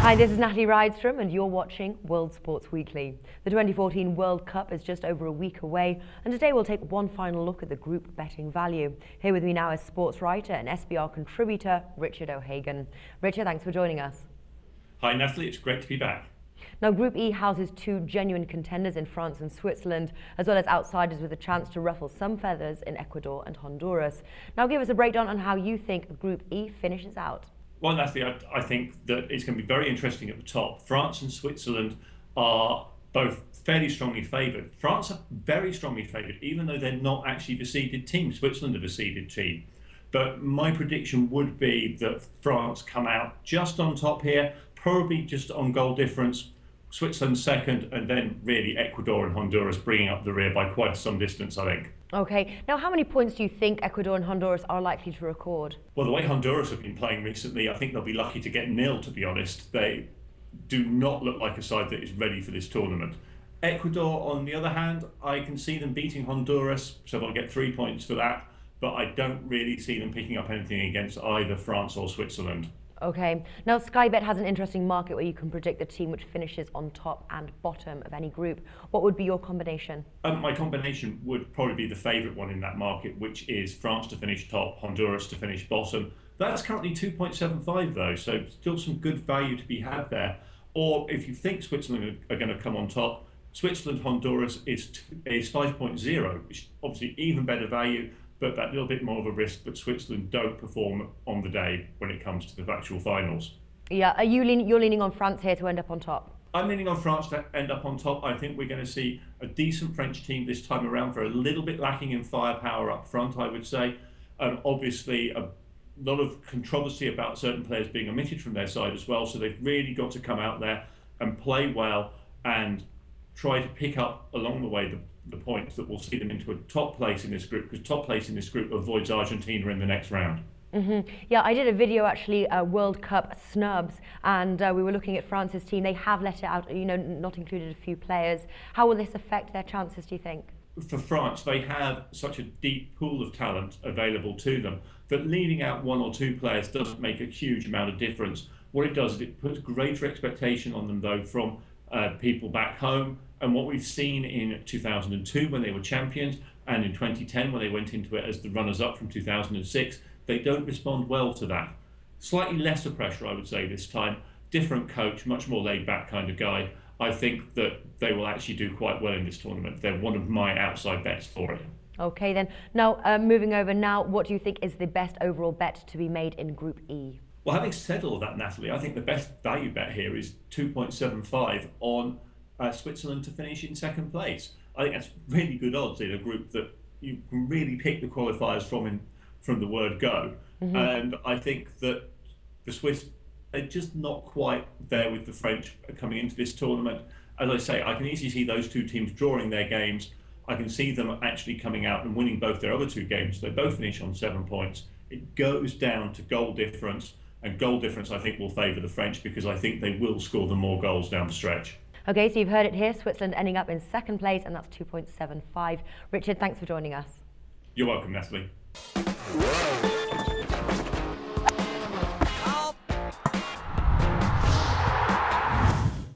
Hi, this is Natalie Rydstrom and you're watching World Sports Weekly. The 2014 World Cup is just over a week away and today we'll take one final look at the group betting value. Here with me now is sports writer and SBR contributor Richard O'Hagan. Richard, thanks for joining us. Hi Natalie, it's great to be back. Now, Group E houses two genuine contenders in France and Switzerland, as well as outsiders with a chance to ruffle some feathers in Ecuador and Honduras. Now, give us a breakdown on how you think Group E finishes out. Well, Natalie, I think that it's going to be very interesting at the top. France and Switzerland are both fairly strongly favoured. France are very strongly favoured, even though they're not actually the seeded team. Switzerland are the seeded team. But my prediction would be that France come out just on top here, probably just on goal difference. Switzerland second, and then really Ecuador and Honduras bringing up the rear by quite some distance, I think. Okay, now how many points do you think Ecuador and Honduras are likely to record? Well, the way Honduras have been playing recently, I think they'll be lucky to get nil, to be honest. They do not look like a side that is ready for this tournament. Ecuador, on the other hand, I can see them beating Honduras, so they'll get 3 points for that, but I don't really see them picking up anything against either France or Switzerland. Okay, now Sky Bet has an interesting market where you can predict the team which finishes on top and bottom of any group. What would be your combination? My combination would probably be the favourite one in that market, which is France to finish top, Honduras to finish bottom. That's currently 2.75 though, so still some good value to be had there. Or if you think Switzerland are going to come on top, Switzerland Honduras is 5.0, which is obviously even better value, but that little bit more of a risk that Switzerland don't perform on the day when it comes to the actual finals. Yeah, you're leaning on France here to end up on top? I'm leaning on France to end up on top. I think we're going to see a decent French team this time around. They're a little bit lacking in firepower up front, I would say. Obviously, a lot of controversy about certain players being omitted from their side as well, so they've really got to come out there and play well and try to pick up along the way the points that will see them into a top place in this group, because top place in this group avoids Argentina in the next round. Yeah, I did a video actually, World Cup snubs, and we were looking at France's team. They have let it out, not included a few players. How will this affect their chances, do you think? For France, they have such a deep pool of talent available to them that leaving out one or two players doesn't make a huge amount of difference. What it does is it puts greater expectation on them, though, from people back home. And what we've seen in 2002 when they were champions, and in 2010 when they went into it as the runners-up from 2006, they don't respond well to that. Slightly lesser pressure, I would say, this time. Different coach, much more laid-back kind of guy. I think that they will actually do quite well in this tournament. They're one of my outside bets for it. Okay then. Now, moving over now, what do you think is the best overall bet to be made in Group E? Well, having said all of that, Natalie, I think the best value bet here is 2.75 on Switzerland to finish in second place. I think that's really good odds in a group that you can really pick the qualifiers from the word go. And I think that the Swiss are just not quite there with the French coming into this tournament. As I say, I can easily see those two teams drawing their games. I can see them actually coming out and winning both their other two games. They both finish on 7 points. It goes down to goal difference, and goal difference I think will favour the French because I think they will score the more goals down the stretch. Okay, so you've heard it here, Switzerland ending up in second place, and that's 2.75. Richard, thanks for joining us. You're welcome, Natalie.